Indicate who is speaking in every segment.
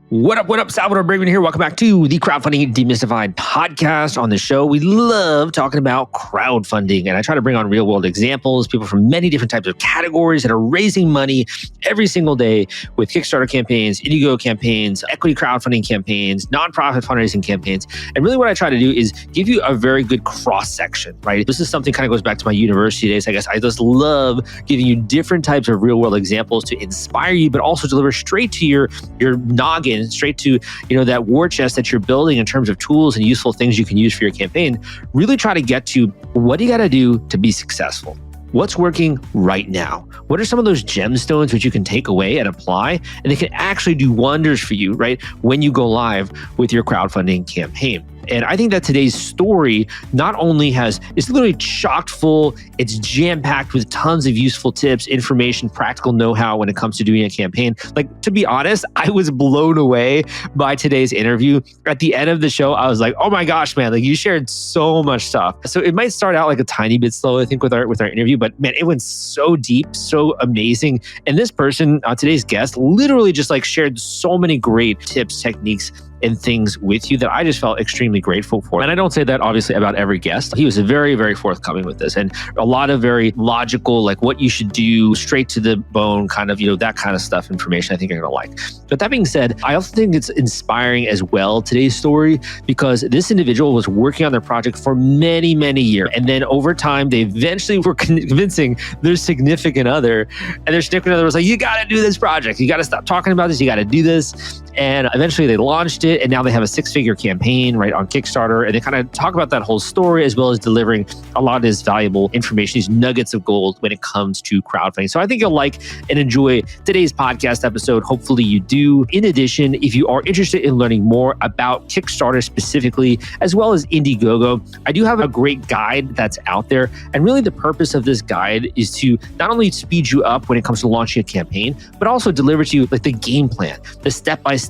Speaker 1: What up? Salvador Briggman here. Welcome back to the Crowdfunding Demystified podcast. On the show, we love talking about crowdfunding, and I try to bring on real-world examples, people from many different types of categories that are raising money every single day with Kickstarter campaigns, Indiegogo campaigns, equity crowdfunding campaigns, nonprofit fundraising campaigns. And really what I try to do is give you a very good cross-section, right? This is something kind of goes back to my university days. I guess I just love giving you different types of real-world examples to inspire you, but also deliver straight to your noggin, straight to that war chest that you're building in terms of tools and useful things you can use for your campaign. Really try to get to what do you got to do to be successful? What's working right now? What are some of those gemstones which you can take away and apply, and they can actually do wonders for you, right, when you go live with your crowdfunding campaign? And I think that today's story not only it's literally chock full, it's jam-packed with tons of useful tips, information, practical know-how when it comes to doing a campaign. Like, to be honest, I was blown away by today's interview. At the end of the show, I was like, oh my gosh, man, like you shared so much stuff. So it might start out like a tiny bit slow, I think, with our interview, but man, it went so deep, so amazing. And this person, today's guest, literally just like shared so many great tips, techniques, and things with you that I just felt extremely grateful for. And I don't say that obviously about every guest. He was very, very forthcoming with this, and a lot of very logical, like what you should do, straight to the bone, kind of, that kind of stuff, information I think you're gonna like. But that being said, I also think it's inspiring as well, today's story, because this individual was working on their project for many, many years. And then over time, they eventually were convincing their significant other, and their significant other was like, you gotta do this project. You gotta stop talking about this. You gotta do this. And eventually they launched it, and now they have a 6-figure campaign right on Kickstarter, and they kind of talk about that whole story as well as delivering a lot of this valuable information, these nuggets of gold when it comes to crowdfunding. So I think you'll like and enjoy today's podcast episode. Hopefully you do. In addition, if you are interested in learning more about Kickstarter specifically, as well as Indiegogo, I do have a great guide that's out there. And really the purpose of this guide is to not only speed you up when it comes to launching a campaign, but also deliver to you like the game plan, the step-by-step,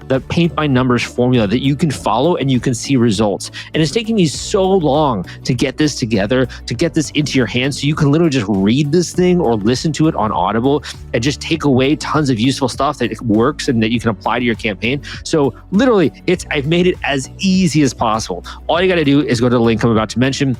Speaker 1: the paint by numbers formula that you can follow and you can see results. And it's taking me so long to get this together, to get this into your hands, so you can literally just read this thing or listen to it on Audible and just take away tons of useful stuff that works and that you can apply to your campaign. So literally, I've made it as easy as possible. All you got to do is go to the link I'm about to mention.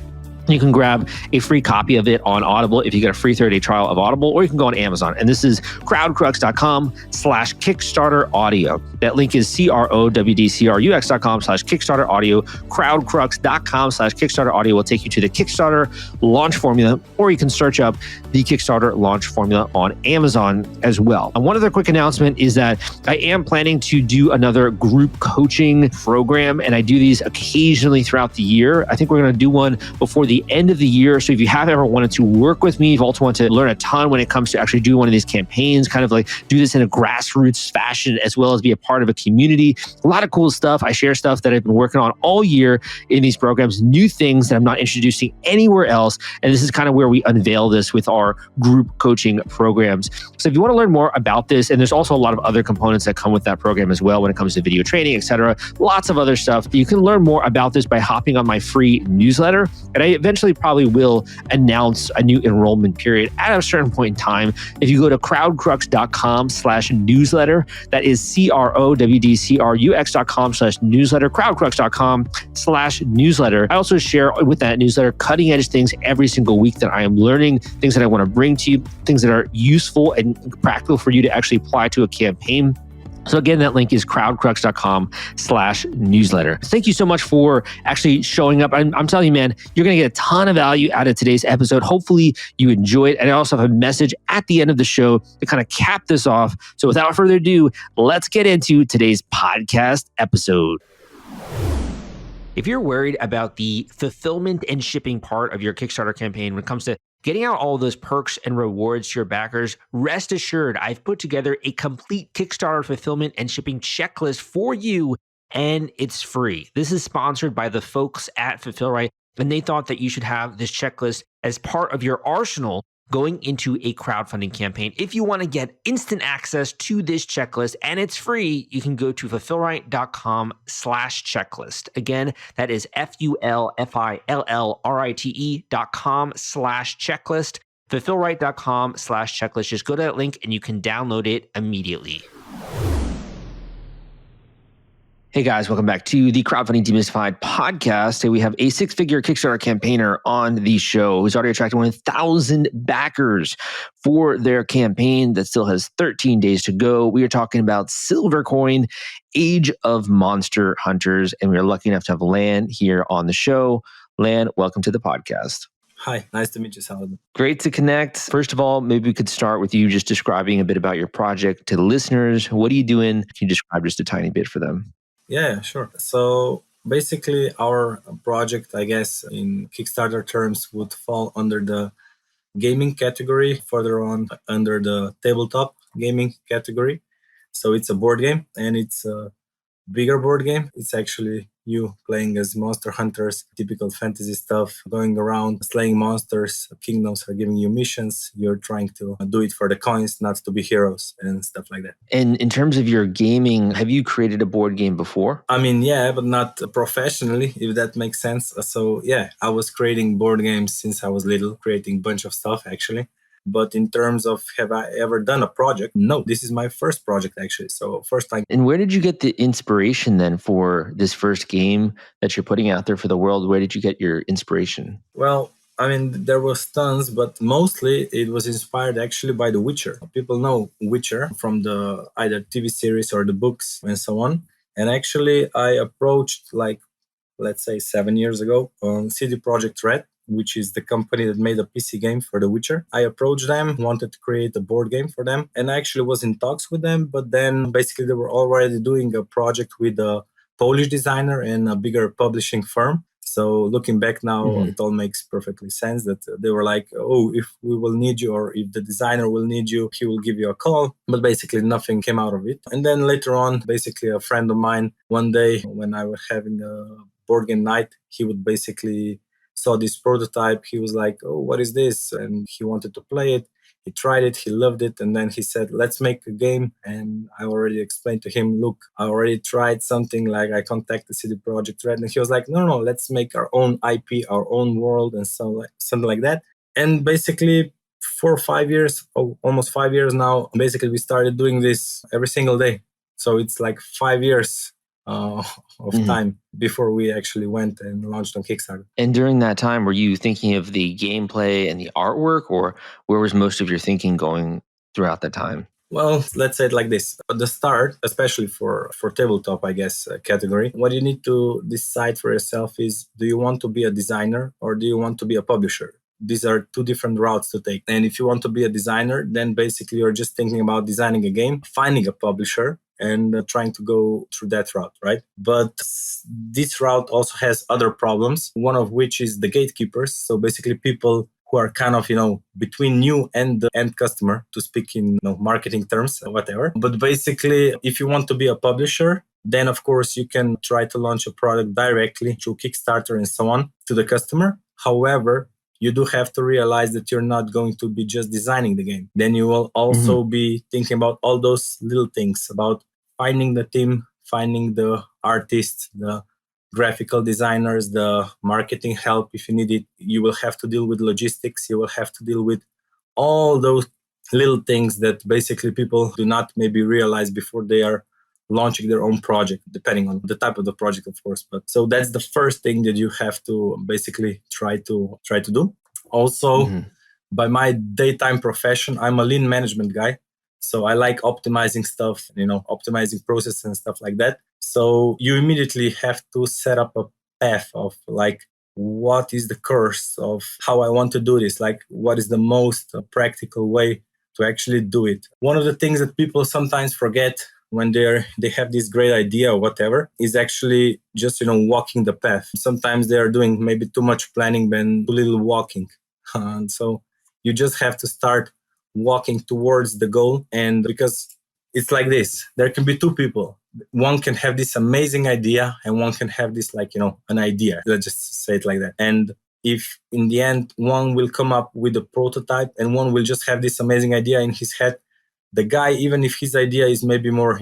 Speaker 1: You can grab a free copy of it on Audible if you get a free 30-day trial of Audible, or you can go on Amazon. And this is crowdcrux.com/Kickstarter audio. That link is crowdcrux.com/Kickstarter audio. Crowdcrux.com/Kickstarter audio will take you to the Kickstarter launch formula, or you can search up the Kickstarter launch formula on Amazon as well. And one other quick announcement is that I am planning to do another group coaching program, and I do these occasionally throughout the year. I think we're going to do one before the end of the year. So if you have ever wanted to work with me, you've also want to learn a ton when it comes to actually doing one of these campaigns, kind of like do this in a grassroots fashion, as well as be a part of a community. A lot of cool stuff. I share stuff that I've been working on all year in these programs, new things that I'm not introducing anywhere else. And this is kind of where we unveil this with our group coaching programs. So if you want to learn more about this, and there's also a lot of other components that come with that program as well when it comes to video training, etc., lots of other stuff. You can learn more about this by hopping on my free newsletter. And I eventually probably will announce a new enrollment period at a certain point in time. If you go to crowdcrux.com/newsletter, that is crowdcrux.com/newsletter, crowdcrux.com/newsletter. I also share with that newsletter cutting edge things every single week that I am learning, things that I want to bring to you, things that are useful and practical for you to actually apply to a campaign. So again, that link is crowdcrux.com/newsletter. Thank you so much for actually showing up. I'm telling you, man, you're going to get a ton of value out of today's episode. Hopefully you enjoy it. And I also have a message at the end of the show to kind of cap this off. So without further ado, let's get into today's podcast episode. If you're worried about the fulfillment and shipping part of your Kickstarter campaign when it comes to getting out all those perks and rewards to your backers, rest assured, I've put together a complete Kickstarter fulfillment and shipping checklist for you, and it's free. This is sponsored by the folks at Fulfillrite, and they thought that you should have this checklist as part of your arsenal going into a crowdfunding campaign. If you want to get instant access to this checklist and it's free, you can go to fulfillrite.com/checklist. Again, that is fulfillrite.com/checklist. fulfillrite.com/checklist. Just go to that link and you can download it immediately. Hey guys, welcome back to the Crowdfunding Demystified podcast. Today we have a six-figure Kickstarter campaigner on the show who's already attracted 1,000 backers for their campaign that still has 13 days to go. We are talking about Silvercoin, Age of Monster Hunters, and we are lucky enough to have Lan here on the show. Lan, welcome to the podcast.
Speaker 2: Hi, nice to meet you, Salvador.
Speaker 1: Great to connect. First of all, maybe we could start with you just describing a bit about your project to the listeners. What are you doing? Can you describe just a tiny bit for them?
Speaker 2: Yeah, sure. So basically, our project, I guess, in Kickstarter terms, would fall under the gaming category, further on under the tabletop gaming category. So it's a board game, and it's a bigger board game. It's actually you playing as monster hunters, typical fantasy stuff, going around slaying monsters. Kingdoms are giving you missions. You're trying to do it for the coins, not to be heroes and stuff like that.
Speaker 1: And in terms of your gaming, have you created a board game before?
Speaker 2: I mean, yeah, but not professionally, if that makes sense. So yeah, I was creating board games since I was little, creating a bunch of stuff actually. But in terms of have I ever done a project? No, this is my first project actually. So first time.
Speaker 1: And where did you get the inspiration then for this first game that you're putting out there for the world? Where did you get your inspiration?
Speaker 2: Well, I mean, there was tons, but mostly it was inspired actually by The Witcher. People know Witcher from the either TV series or the books and so on. And actually I approached let's say 7 years ago on CD Projekt Red, which is the company that made a PC game for The Witcher. I approached them, wanted to create a board game for them, and I actually was in talks with them, but then basically they were already doing a project with a Polish designer and a bigger publishing firm. So looking back now, it all makes perfectly sense that they were like, oh, if we will need you or if the designer will need you, he will give you a call. But basically nothing came out of it. And then later on, basically a friend of mine, one day when I was having a board game night, he would basically saw this prototype. He was like, oh, what is this? And he wanted to play it. He tried it, he loved it, and then he said, let's make a game. And I already explained to him, look, I already tried something, like I contacted CD Projekt Red, and he was like, no, let's make our own IP, our own world, and so something like that. And basically 4 or 5 years, almost 5 years now, basically we started doing this every single day. So it's like 5 years of time before we actually went and launched on Kickstarter.
Speaker 1: And during that time, were you thinking of the gameplay and the artwork, or where was most of your thinking going throughout that time?
Speaker 2: Well, let's say it like this. At the start, especially for tabletop, I guess, category, what you need to decide for yourself is, do you want to be a designer or do you want to be a publisher? These are two different routes to take. And if you want to be a designer, then basically you're just thinking about designing a game, finding a publisher, and trying to go through that route, right? But this route also has other problems, one of which is the gatekeepers. So basically people who are kind of, between you and the end customer, to speak in marketing terms or whatever. But basically, if you want to be a publisher, then of course you can try to launch a product directly through Kickstarter and so on to the customer. However, you do have to realize that you're not going to be just designing the game. Then you will also be thinking about all those little things, about finding the team, finding the artists, the graphical designers, the marketing help if you need it. You will have to deal with logistics. You will have to deal with all those little things that basically people do not maybe realize before they are launching their own project, depending on the type of the project, of course. But so that's the first thing that you have to basically try to do. Also, by my daytime profession, I'm a lean management guy. So I like optimizing stuff, optimizing processes and stuff like that. So you immediately have to set up a path of like, what is the course of how I want to do this? Like, what is the most practical way to actually do it? One of the things that people sometimes forget when they have this great idea or whatever is actually just, walking the path. Sometimes they are doing maybe too much planning than too little walking. And so you just have to start walking towards the goal. And because it's like this, there can be two people. One can have this amazing idea and one can have this an idea. Let's just say it like that. And if in the end, one will come up with a prototype and one will just have this amazing idea in his head, the guy, even if his idea is maybe more,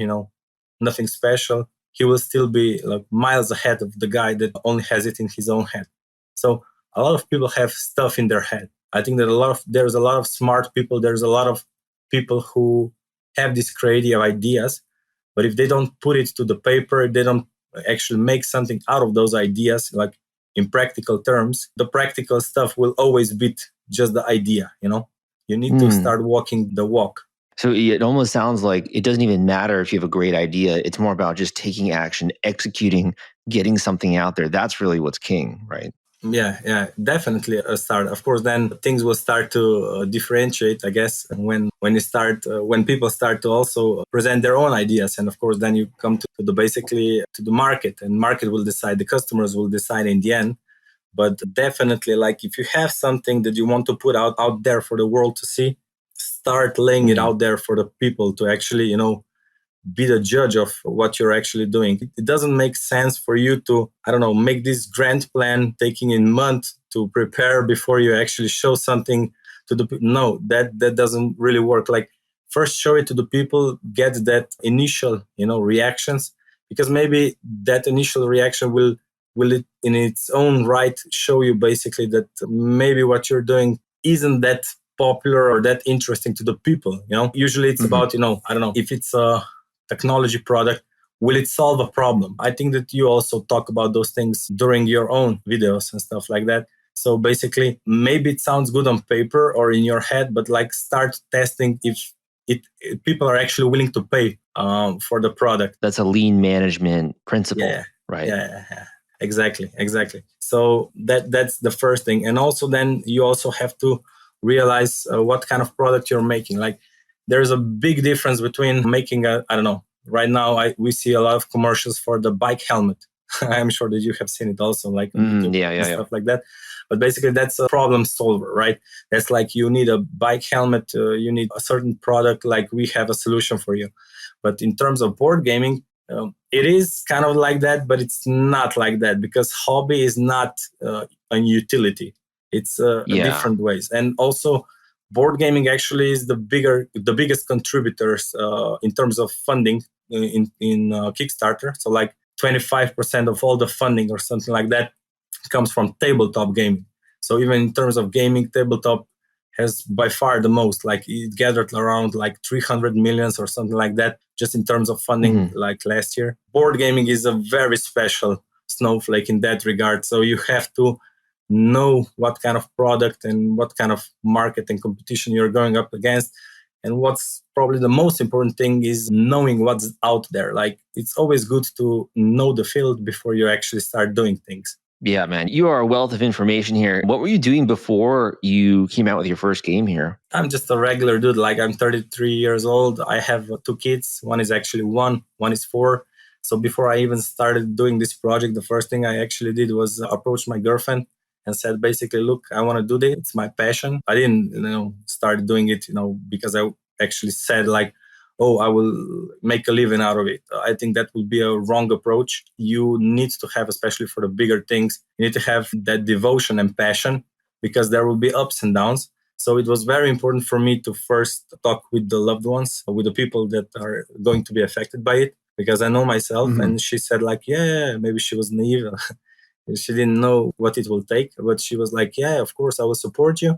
Speaker 2: nothing special, he will still be like miles ahead of the guy that only has it in his own head. So a lot of people have stuff in their head. I think that there's a lot of smart people. There's a lot of people who have these creative ideas, but if they don't put it to the paper, they don't actually make something out of those ideas, like in practical terms, the practical stuff will always beat just the idea, you know? You need to start walking the walk.
Speaker 1: So it almost sounds like it doesn't even matter if you have a great idea. It's more about just taking action, executing, getting something out there. That's really what's king, right?
Speaker 2: Yeah, definitely a start. Of course, then things will start to differentiate, I guess, when people start to also present their own ideas, and of course, then you come to the market, and market will decide. The customers will decide in the end. But definitely, like if you have something that you want to put out there for the world to see, start laying it out there for the people to actually, be the judge of what you're actually doing. It doesn't make sense for you to, I don't know, make this grand plan taking in months to prepare before you actually show something to the people. No, that doesn't really work. Like first show it to the people, get that initial, reactions, because maybe that initial reaction will it in its own right show you basically that maybe what you're doing isn't that popular or that interesting to the people. Usually it's about, I don't know, if it's a technology product, will it solve a problem? I think that you also talk about those things during your own videos and stuff like that. So basically, maybe it sounds good on paper or in your head, but like start testing if people are actually willing to pay for the product.
Speaker 1: That's a lean management principle, right?
Speaker 2: Yeah. Exactly. So that's the first thing. And also then you also have to realize what kind of product you're making. Like there's a big difference between making I don't know, right now we see a lot of commercials for the bike helmet. I'm sure that you have seen it also, like on YouTube stuff like that. But basically that's a problem solver, right? That's like you need a bike helmet, you need a certain product, like we have a solution for you. But in terms of board gaming, it is kind of like that, but it's not like that because hobby is not a utility. It's different ways. And also board gaming actually is the biggest contributors in terms of funding in Kickstarter. So like 25% of all the funding or something like that comes from tabletop gaming. So even in terms of gaming, tabletop has by far the most. Like it gathered around like 300 millions or something like that, just in terms of funding, like last year. Board gaming is a very special snowflake in that regard. So you have to know what kind of product and what kind of market and competition you're going up against. And what's probably the most important thing is knowing what's out there. Like it's always good to know the field before you actually start doing things.
Speaker 1: Yeah, man. You are a wealth of information here. What were you doing before you came out with your first game here?
Speaker 2: I'm just a regular dude. Like I'm 33 years old. I have 2 kids. One is actually 1 is 4. So before I even started doing this project, the first thing I actually did was approach my girlfriend and said, basically, look, I want to do this. It's my passion. I didn't, start doing it, because I actually said like, oh, I will make a living out of it. I think that would be a wrong approach. You need to have, especially for the bigger things, you need to have that devotion and passion because there will be ups and downs. So it was very important for me to first talk with the loved ones, with the people that are going to be affected by it, because I know myself. And she said like, yeah, maybe she was naive. She didn't know what it will take, but she was like, yeah, of course, I will support you.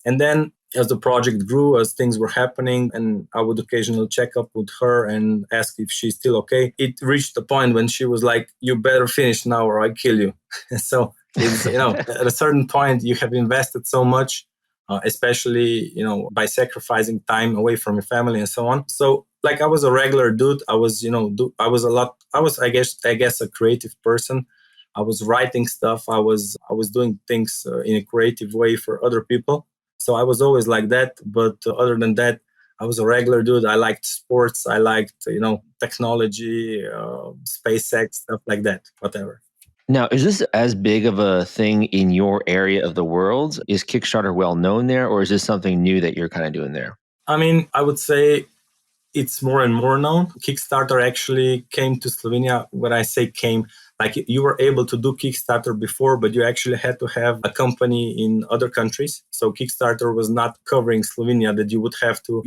Speaker 2: And then as the project grew, as things were happening, and I would occasionally check up with her and ask if she's still okay, it reached the point when she was like, you better finish now or I kill you. So it's, at a certain point, you have invested so much, especially, by sacrificing time away from your family and so on. So like I was a regular dude. I was, I guess a creative person. I was writing stuff. I was doing things in a creative way for other people. So I was always like that. But other than that, I was a regular dude. I liked sports. I liked, technology, SpaceX, stuff like that, whatever.
Speaker 1: Now, is this as big of a thing in your area of the world? Is Kickstarter well known there, or is this something new that you're kind of doing there?
Speaker 2: I mean, I would say it's more and more known. Kickstarter actually came to Slovenia. When I say came, like you were able to do Kickstarter before, but you actually had to have a company in other countries. So Kickstarter was not covering Slovenia, that you would have to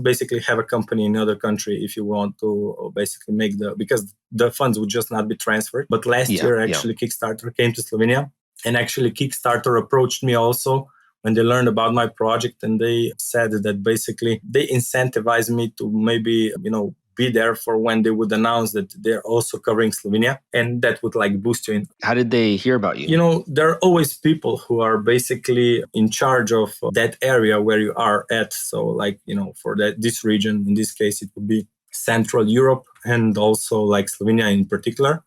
Speaker 2: basically have a company in another country if you want to basically because the funds would just not be transferred. But last year, actually, Kickstarter came to Slovenia, and actually Kickstarter approached me also when they learned about my project, and they said that basically they incentivized me to maybe, be there for when they would announce that they're also covering Slovenia, and that would like boost you in.
Speaker 1: How did they hear about you?
Speaker 2: You know, there are always people who are basically in charge of that area where you are at. So like, you know, for this region, in this case, it would be Central Europe and also like Slovenia in particular.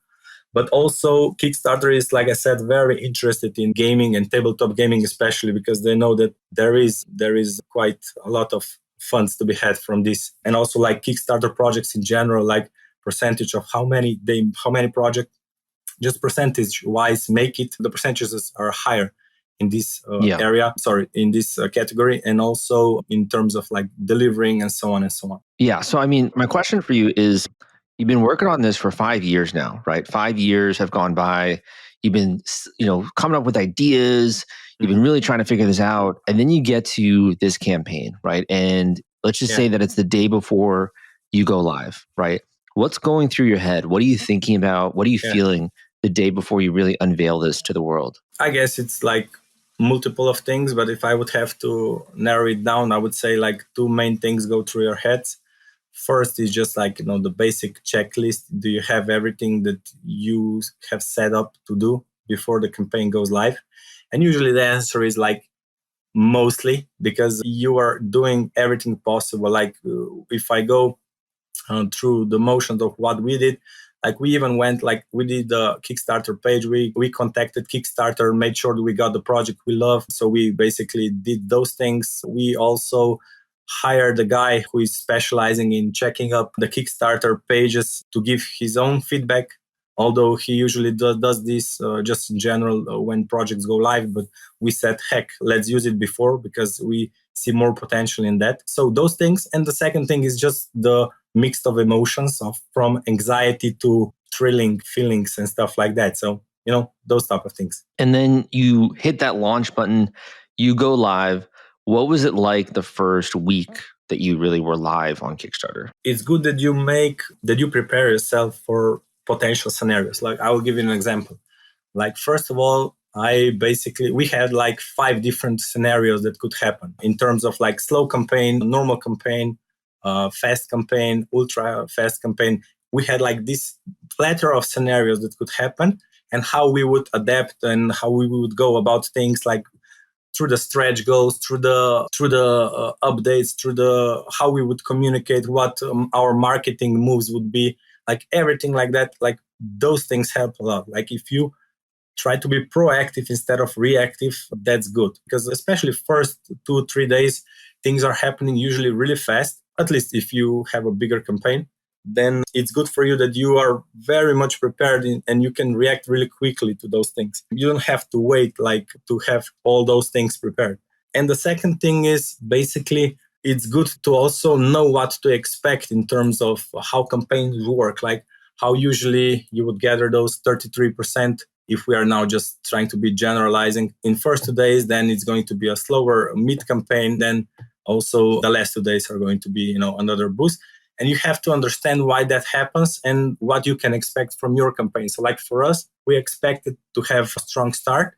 Speaker 2: But also Kickstarter is, like I said, very interested in gaming and tabletop gaming, especially because they know that there is quite a lot of funds to be had from this. And also like Kickstarter projects in general, like percentage of how many projects, just percentage wise, make it. The percentages are higher in this in this category, and also in terms of like delivering and so on and so on.
Speaker 1: Yeah. So, I mean, my question for you is, you've been working on this for 5 years now, right? 5 years have gone by. You've been, coming up with ideas. You've been really trying to figure this out. And then you get to this campaign, right? And let's just say that it's the day before you go live, right? What's going through your head? What are you thinking about? What are you feeling the day before you really unveil this to the world?
Speaker 2: I guess it's like multiple of things, but if I would have to narrow it down, I would say like two main things go through your heads. First is just like, the basic checklist. Do you have everything that you have set up to do before the campaign goes live? And usually the answer is like mostly, because you are doing everything possible. Like if I go through the motions of what we did, like we even went, like we did the Kickstarter page. We contacted Kickstarter, made sure that we got the project we love. So we basically did those things. We also hired a guy who is specializing in checking up the Kickstarter pages to give his own feedback, although he usually does this just in general when projects go live. But we said, heck, let's use it before, because we see more potential in that. So those things. And the second thing is just the mix of emotions, from anxiety to thrilling feelings and stuff like that. So, those type of things.
Speaker 1: And then you hit that launch button, you go live. What was it like the first week that you really were live on Kickstarter?
Speaker 2: It's good that you prepare yourself for potential scenarios. Like I will give you an example. Like first of all, we had like 5 different scenarios that could happen in terms of like slow campaign, normal campaign, fast campaign, ultra fast campaign. We had like this plethora of scenarios that could happen, and how we would adapt and how we would go about things, like through the stretch goals, through the updates, through the how we would communicate, what our marketing moves would be, like everything like that. Like those things help a lot. Like if you try to be proactive instead of reactive, that's good, because especially first 2-3 days, things are happening usually really fast. At least if you have a bigger campaign, then it's good for you that you are very much prepared and you can react really quickly to those things. You don't have to wait like to have all those things prepared. And the second thing is basically it's good to also know what to expect in terms of how campaigns work, like how usually you would gather those 33%. If we are now just trying to be generalizing in first 2 days, then it's going to be a slower mid campaign. Then also the last 2 days are going to be, another boost. And you have to understand why that happens and what you can expect from your campaign. So like for us, we expected to have a strong start.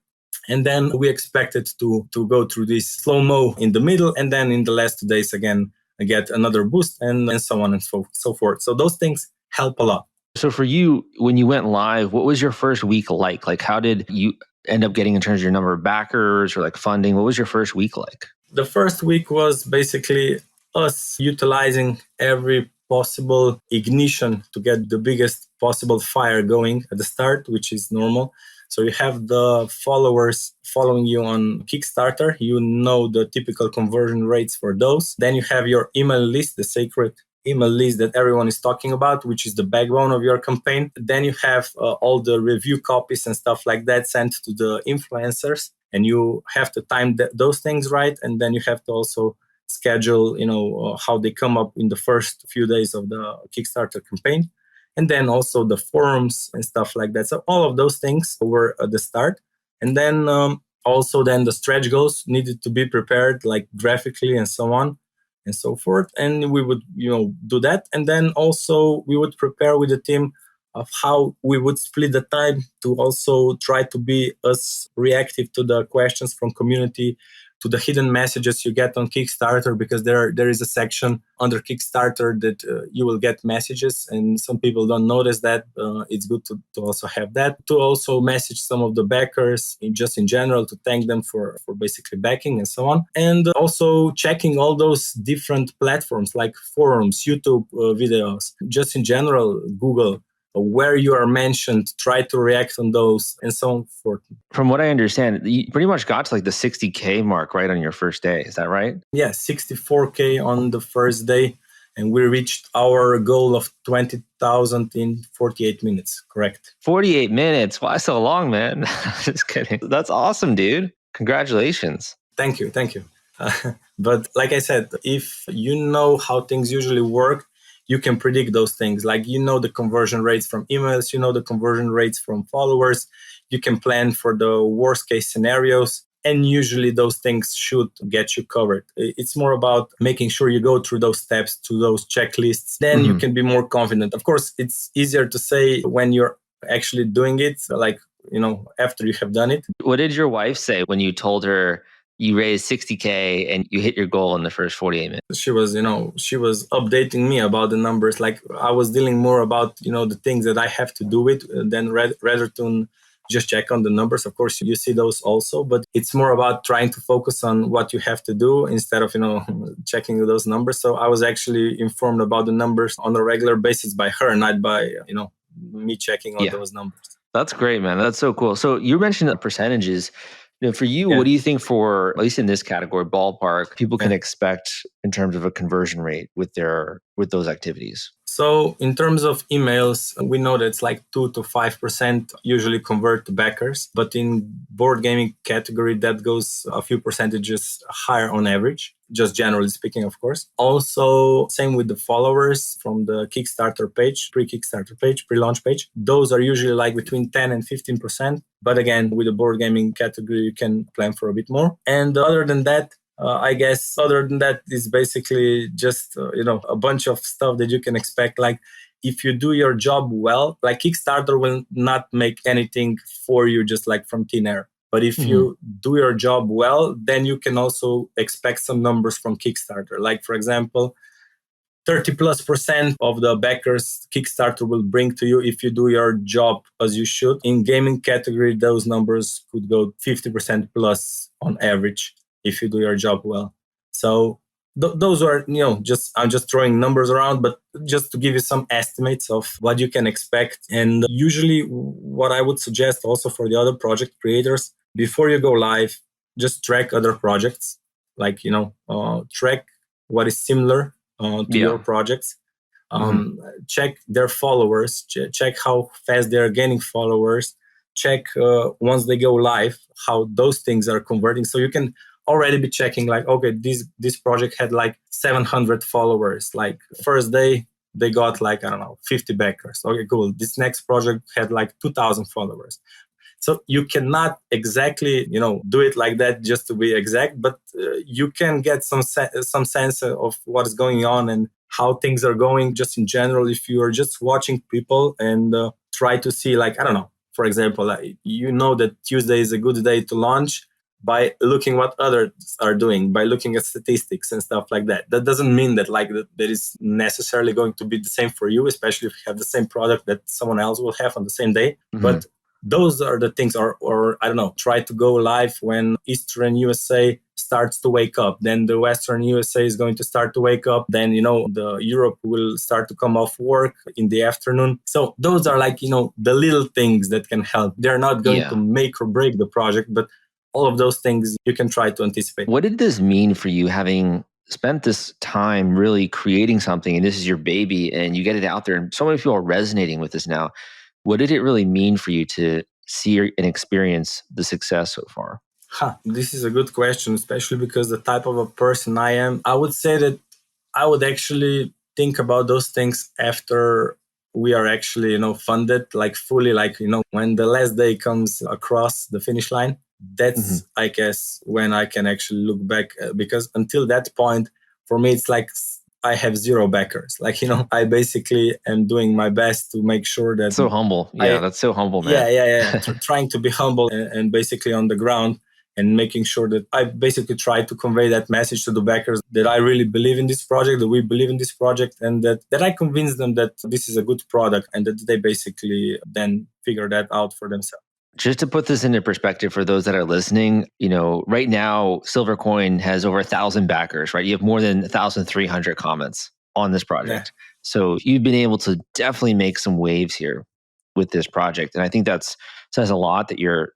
Speaker 2: And then we expected to go through this slow-mo in the middle. And then in the last 2 days, again, get another boost and so on and so forth. So those things help a lot.
Speaker 1: So for you, when you went live, what was your first week like? Like how did you end up getting in terms of your number of backers or like funding? What was your first week like?
Speaker 2: The first week was basically us utilizing every possible ignition to get the biggest possible fire going at the start, which is normal. So you have the followers following you on Kickstarter. You know the typical conversion rates for those. Then you have your email list, the sacred email list that everyone is talking about, which is the backbone of your campaign. Then you have all the review copies and stuff like that sent to the influencers. And you have to time those things right. And then you have to also schedule, how they come up in the first few days of the Kickstarter campaign. And then also the forums and stuff like that. So all of those things were at the start. And then also then the stretch goals needed to be prepared, like graphically and so on and so forth. And we would, do that. And then also we would prepare with the team of how we would split the time to also try to be as reactive to the questions from community, to the hidden messages you get on Kickstarter, because there is a section under Kickstarter that you will get messages, and some people don't notice that. It's good to also have that, to also message some of the backers just in general, to thank them for basically backing and so on. And also checking all those different platforms like forums, YouTube videos, just in general, Google, where you are mentioned, try to react on those, and so on forth.
Speaker 1: From what I understand, you pretty much got to like the 60K mark right on your first day. Is that right?
Speaker 2: Yeah, 64K on the first day. And we reached our goal of 20,000 in 48 minutes. Correct.
Speaker 1: 48 minutes. Why so long, man? Just kidding. That's awesome, dude. Congratulations.
Speaker 2: Thank you. But like I said, if you know how things usually work, you can predict those things. Like, you know, the conversion rates from emails, you know, the conversion rates from followers. You can plan for the worst case scenarios. And usually those things should get you covered. It's more about making sure you go through those steps, to those checklists. Then you can be more confident. Of course, it's easier to say when you're actually doing it, like, you know, after you have done it.
Speaker 1: What did your wife say when you told her you raised 60K and you hit your goal in the first 48 minutes?
Speaker 2: She was updating me about the numbers. Like, I was dealing more about, the things that I have to do with than rather than just check on the numbers. Of course, you see those also, but it's more about trying to focus on what you have to do instead of, checking those numbers. So I was actually informed about the numbers on a regular basis by her, not by, me checking on those numbers.
Speaker 1: That's great, man. That's so cool. So you mentioned the percentages. For you, what do you think, for at least in this category, ballpark, people can expect in terms of a conversion rate with those activities?
Speaker 2: So in terms of emails, we know that it's like 2 to 5% usually convert to backers. But in board gaming category, that goes a few percentages higher on average, just generally speaking, of course. Also, same with the followers from the Kickstarter page, pre-Kickstarter page, pre-launch page. Those are usually like between 10 and 15%. But again, with the board gaming category, you can plan for a bit more. And other than that, I guess other than that is basically just, a bunch of stuff that you can expect. Like, if you do your job well, like, Kickstarter will not make anything for you just like from thin air. But if you do your job well, then you can also expect some numbers from Kickstarter. Like, for example, 30+% of the backers Kickstarter will bring to you if you do your job as you should. In gaming category, those numbers could go 50% plus on average if you do your job well. So those are, I'm just throwing numbers around, but just to give you some estimates of what you can expect. And usually what I would suggest also for the other project creators, before you go live, just track other projects, like, track what is similar to your projects. Check their followers, check how fast they're gaining followers, check once they go live, how those things are converting. So you can already be checking, like, okay, this project had like 700 followers. Like, first day, they got like, 50 backers. Okay, cool. This next project had like 2,000 followers. So you cannot exactly, do it like that just to be exact, but you can get some sense of what is going on and how things are going just in general. If you are just watching people and try to see, like, for example, that Tuesday is a good day to launch by looking what others are doing, by looking at statistics and stuff like that. That doesn't mean that that is necessarily going to be the same for you, especially if you have the same product that someone else will have on the same day. But those are the things, or try to go live when Eastern USA starts to wake up. Then the Western USA is going to start to wake up. Then, the Europe will start to come off work in the afternoon. So those are like, the little things that can help. They're not going to make or break the project, but all of those things you can try to anticipate.
Speaker 1: What did this mean for you, having spent this time really creating something, and this is your baby, and you get it out there, and so many people are resonating with this now? What did it really mean for you to see and experience the success so far?
Speaker 2: This is a good question, especially because the type of a person I am. I would say that I would actually think about those things after we are actually, funded, like fully, like, when the last day comes across the finish line. That's, I guess, when I can actually look back, because until that point, for me, it's like I have zero backers. Like, I basically am doing my best to make sure that...
Speaker 1: So humble. Yeah, that's so humble, man.
Speaker 2: Yeah. Trying to be humble and basically on the ground. and making sure that I basically try to convey that message to the backers that I really believe in this project, that we believe in this project, and that I convince them that this is a good product and that they basically then figure that out for themselves.
Speaker 1: Just to put this into perspective for those that are listening, right now, Silvercoin has over 1,000 backers, right? You have more than 1,300 comments on this project. Yeah. So you've been able to definitely make some waves here with this project. And I think that says a lot that you're,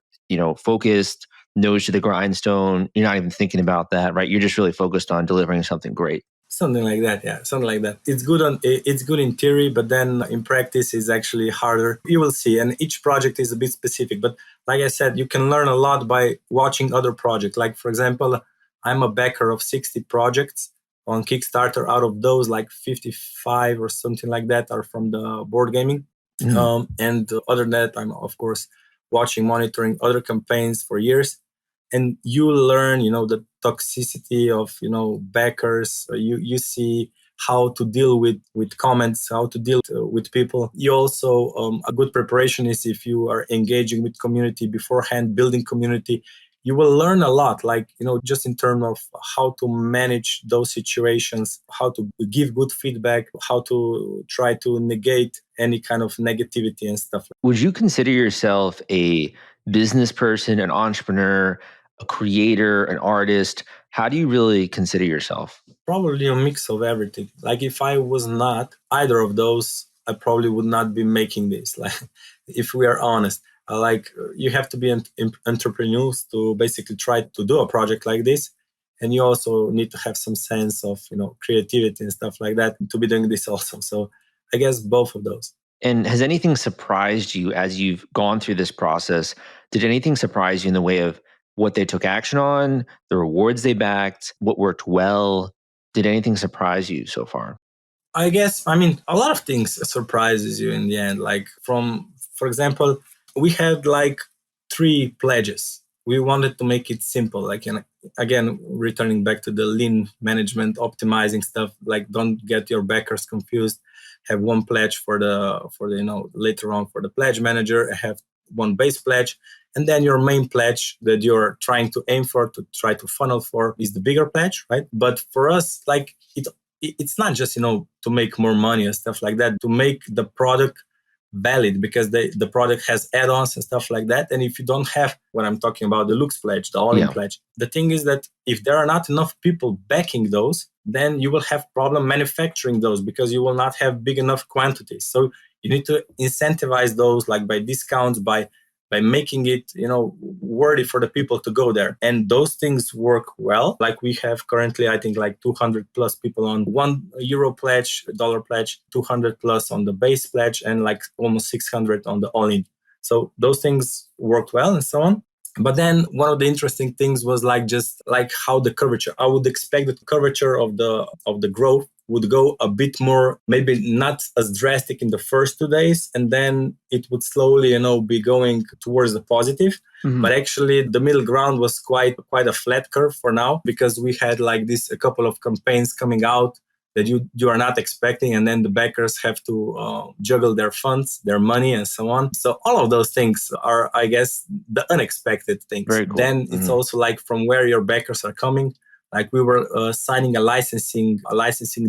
Speaker 1: focused, nose to the grindstone. You're not even thinking about that, right? You're just really focused on delivering something great.
Speaker 2: Something like that, yeah. Something like that. It's good in theory, but then in practice is actually harder. You will see, and each project is a bit specific. But like I said, you can learn a lot by watching other projects. Like for example, I'm a backer of 60 projects on Kickstarter. Out of those, like 55 or something like that are from the board gaming. And other than that, I'm of course monitoring other campaigns for years. And you learn, the toxicity of, backers. You see how to deal with comments, how to deal with people. You also, a good preparation is if you are engaging with community beforehand, building community. You will learn a lot, like, just in terms of how to manage those situations, how to give good feedback, how to try to negate any kind of negativity and stuff.
Speaker 1: Would you consider yourself a business person, an entrepreneur, a creator, an artist? How do you really consider yourself?
Speaker 2: Probably a mix of everything. Like if I was not either of those, I probably would not be making this. Like if we are honest, you have to be entrepreneurs to basically try to do a project like this. And you also need to have some sense of, creativity and stuff like that to be doing this also. So I guess both of those.
Speaker 1: And has anything surprised you as you've gone through this process? Did anything surprise you in the way of what they took action on, the rewards they backed, what worked well? Did anything surprise you so far?
Speaker 2: I guess, a lot of things surprises you in the end. Like for example, we had like 3 pledges. We wanted to make it simple. Like, again, returning back to the lean management, optimizing stuff, like don't get your backers confused. Have one pledge for the later on for the pledge manager, have one base pledge. And then your main pledge that you're trying to aim for, to try to funnel for, is the bigger pledge, right? But for us, like it's not just, to make more money and stuff like that, to make the product valid, because the product has add-ons and stuff like that. And if you don't have what I'm talking about, the Lux pledge, the all-in pledge, the thing is that if there are not enough people backing those, then you will have problem manufacturing those because you will not have big enough quantities. So you need to incentivize those, like by discounts, by making it, worthy for the people to go there. And those things work well. Like we have currently, I think like 200 plus people on €1 pledge, dollar pledge, 200 plus on the base pledge, and like almost 600 on the all-in. So those things worked well and so on. But then one of the interesting things was just how the curvature, I would expect the curvature of the growth would go a bit more, maybe not as drastic in the first 2 days, and then it would slowly, be going towards the positive. Mm-hmm. But actually, the middle ground was quite a flat curve for now, because we had a couple of campaigns coming out that you are not expecting, and then the backers have to juggle their funds, their money, and so on. So all of those things are, I guess, the unexpected things.
Speaker 1: Very cool.
Speaker 2: Then it's also from where your backers are coming. Like we were signing a licensing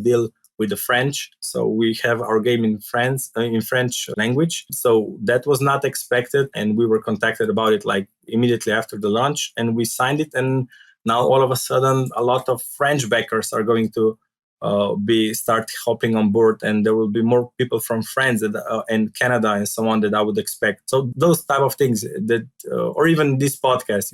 Speaker 2: deal with the French, so we have our game in French language. So that was not expected, and we were contacted about it immediately after the launch, and we signed it. And now all of a sudden, a lot of French backers are going to start hopping on board, and there will be more people from France and Canada and so on that I would expect. So those type of things that, or even this podcast,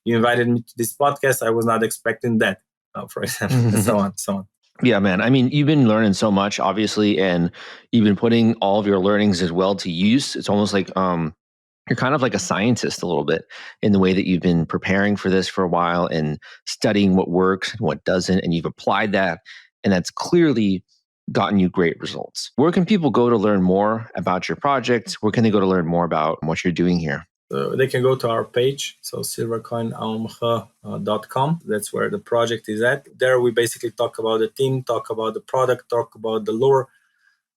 Speaker 2: you invited me to this podcast, I was not expecting that, for example, and so on.
Speaker 1: Yeah, man. You've been learning so much, obviously, and you've been putting all of your learnings as well to use. It's almost like you're kind of like a scientist a little bit in the way that you've been preparing for this for a while and studying what works and what doesn't, and you've applied that. And that's clearly gotten you great results. Where can people go to learn more about your project? Where can they go to learn more about what you're doing here?
Speaker 2: They can go to our page, so silvercoinamh.com. That's where the project is at. There we basically talk about the team, talk about the product, talk about the lore,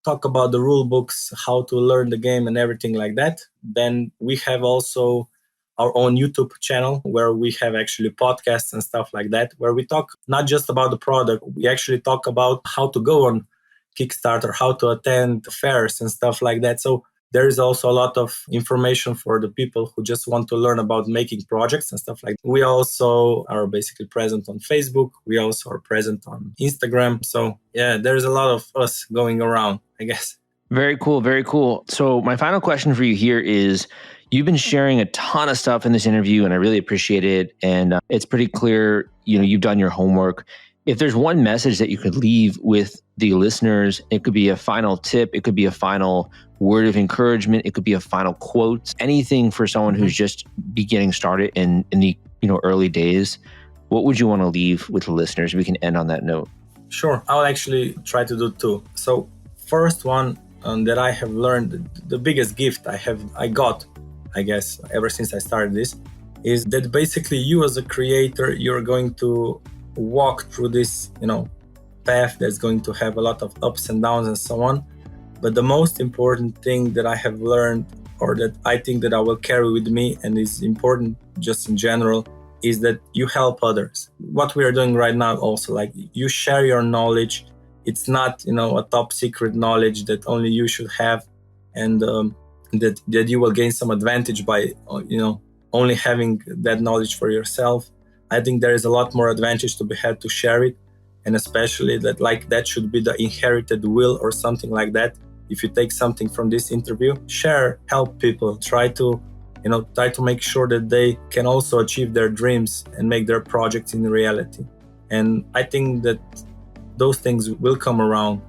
Speaker 2: talk about the rule books, how to learn the game and everything like that. Then we have also our own YouTube channel where we have actually podcasts and stuff like that, where we talk not just about the product, we actually talk about how to go on Kickstarter, how to attend fairs and stuff like that. So there is also a lot of information for the people who just want to learn about making projects and stuff like that. We also are basically present on Facebook. We also are present on Instagram. So yeah, there's a lot of us going around, I guess.
Speaker 1: Very cool. Very cool. So my final question for you here is, you've been sharing a ton of stuff in this interview and I really appreciate it. And it's pretty clear, you've done your homework. If there's one message that you could leave with the listeners, it could be a final tip, it could be a final word of encouragement, it could be a final quote, anything for someone who's just getting started in the early days. What would you want to leave with the listeners? We can end on that note.
Speaker 2: Sure. I'll actually try to do two. So first one that I have learned, the biggest gift I got, I guess, ever since I started this, is that basically you as a creator, you're going to walk through this, path that's going to have a lot of ups and downs and so on. But the most important thing that I have learned, or that I think that I will carry with me and is important just in general, is that you help others. What we are doing right now also, like you share your knowledge. It's not, a top secret knowledge that only you should have, and that you will gain some advantage by, only having that knowledge for yourself. I think there is a lot more advantage to be had to share it. And especially that should be the inherited will or something like that. If you take something from this interview, share, help people, try to make sure that they can also achieve their dreams and make their projects in reality. And I think that those things will come around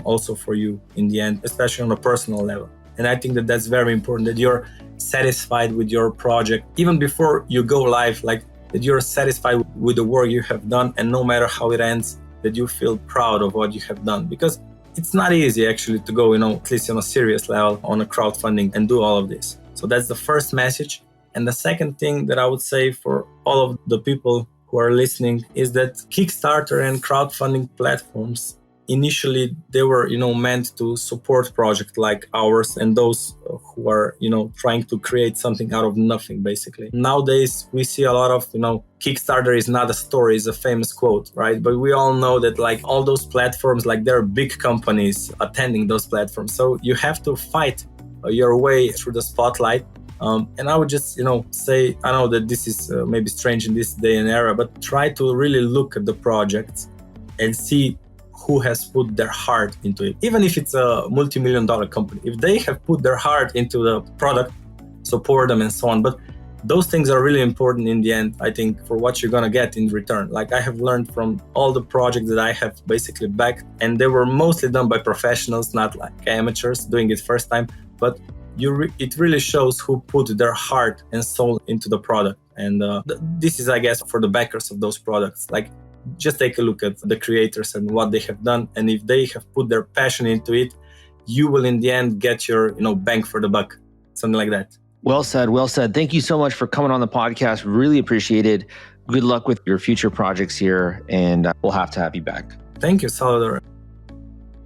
Speaker 2: also for you in the end, especially on a personal level. And I think that that's very important, that you're satisfied with your project, even before you go live, like that you're satisfied with the work you have done, and no matter how it ends, that you feel proud of what you have done. Because it's not easy actually to go, at least on a serious level, on a crowdfunding and do all of this. So that's the first message. And the second thing that I would say for all of the people who are listening is that Kickstarter and crowdfunding platforms, initially they were, meant to support projects like ours and those who are, trying to create something out of nothing, basically. Nowadays, we see a lot of, Kickstarter is not a story, is a famous quote, right? But we all know that like all those platforms, like there are big companies attending those platforms. So you have to fight your way through the spotlight. And I would just, say, I know that this is maybe strange in this day and era, but try to really look at the projects and see who has put their heart into it. Even if it's a multi-million-dollar company, if they have put their heart into the product, support them and so on. But those things are really important in the end, I think, for what you're going to get in return. Like I have learned from all the projects that I have basically backed, and they were mostly done by professionals, not like amateurs doing it first time. But it really shows who put their heart and soul into the product. And this is, I guess, for the backers of those products. Like, just take a look at the creators and what they have done. And if they have put their passion into it, you will in the end get your, bang for the buck, something like that.
Speaker 1: Well said. Well said. Thank you so much for coming on the podcast. Really appreciate it. Good luck with your future projects here. And we'll have to have you back.
Speaker 2: Thank you, Salvador.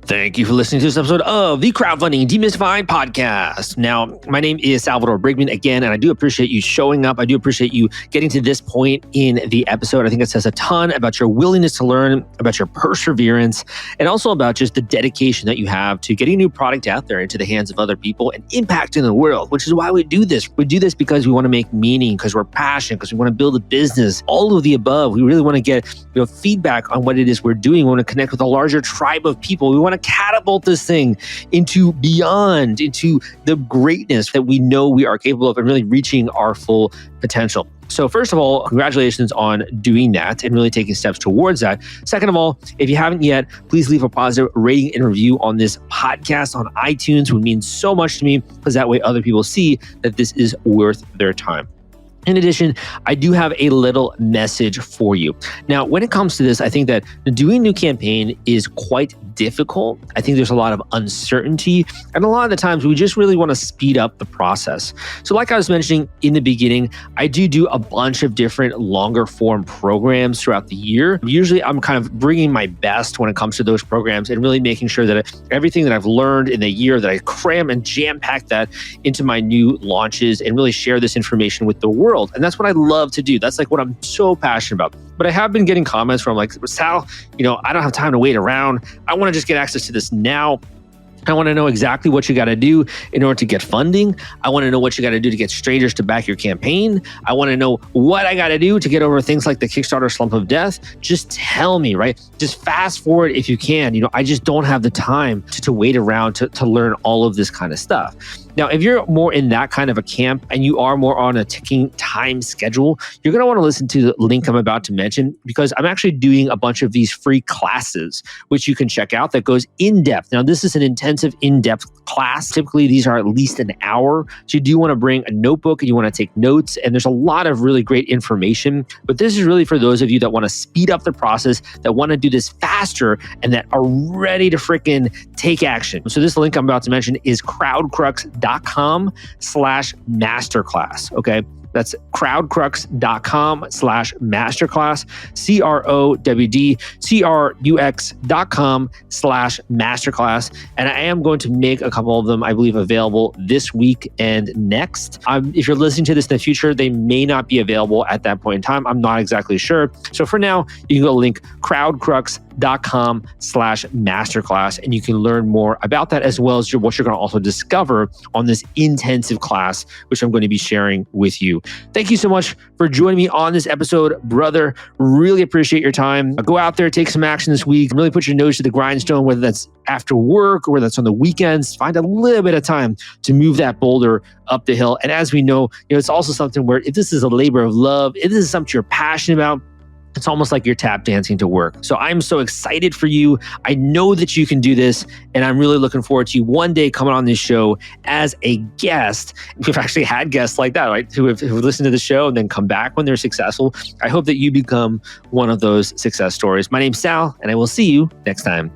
Speaker 1: Thank you for listening to this episode of the Crowdfunding Demystified podcast. Now, my name is Salvador Briggman again, and I do appreciate you showing up. I do appreciate you getting to this point in the episode. I think it says a ton about your willingness to learn, about your perseverance, and also about just the dedication that you have to getting a new product out there into the hands of other people and impacting the world, which is why we do this. We do this because we want to make meaning, because we're passionate, because we want to build a business, all of the above. We really want to get feedback on what it is we're doing. We want to connect with a larger tribe of people. We want to catapult this thing into the greatness that we know we are capable of and really reaching our full potential. So first of all, congratulations on doing that and really taking steps towards that. Second of all, if you haven't yet, please leave a positive rating and review on this podcast on iTunes. It would mean so much to me because that way other people see that this is worth their time. In addition, I do have a little message for you. Now, when it comes to this, I think that doing a new campaign is quite difficult. I think there's a lot of uncertainty, and a lot of the times we just really want to speed up the process. So like I was mentioning in the beginning, I do a bunch of different longer form programs throughout the year. Usually I'm kind of bringing my best when it comes to those programs and really making sure that everything that I've learned in the year, that I cram and jam pack that into my new launches and really share this information with the world. And that's what I love to do. That's like what I'm so passionate about. But I have been getting comments from like, Sal, I don't have time to wait around. I want to just get access to this now. I want to know exactly what you got to do in order to get funding. I want to know what you got to do to get strangers to back your campaign. I want to know what I got to do to get over things like the Kickstarter slump of death. Just tell me, right? Just fast forward if you can. I just don't have the time to wait around to learn all of this kind of stuff. Now, if you're more in that kind of a camp and you are more on a ticking time schedule, you're going to want to listen to the link I'm about to mention, because I'm actually doing a bunch of these free classes, which you can check out, that goes in depth. Now, this is an intensive in-depth class. Typically, these are at least an hour. So you do want to bring a notebook and you want to take notes. And there's a lot of really great information. But this is really for those of you that want to speed up the process, that want to do this faster, and that are ready to freaking take action. So this link I'm about to mention is crowdcrux.com/masterclass. Okay. That's crowdcrux.com/masterclass, crowdcrux.com/masterclass. And I am going to make a couple of them, I believe, available this week and next. If you're listening to this in the future, they may not be available at that point in time. I'm not exactly sure. So for now, you can go link crowdcrux.com/masterclass, and you can learn more about that, as well as what you're going to also discover on this intensive class, which I'm going to be sharing with you. Thank you so much for joining me on this episode, brother. Really appreciate your time. Go out there, take some action this week, really put your nose to the grindstone, whether that's after work or whether that's on the weekends. Find a little bit of time to move that boulder up the hill. And as we know, it's also something where if this is a labor of love, if this is something you're passionate about, it's almost like you're tap dancing to work. So I'm so excited for you. I know that you can do this, and I'm really looking forward to you one day coming on this show as a guest. We've actually had guests like that, right? Who have listened to the show and then come back when they're successful. I hope that you become one of those success stories. My name's Sal, and I will see you next time.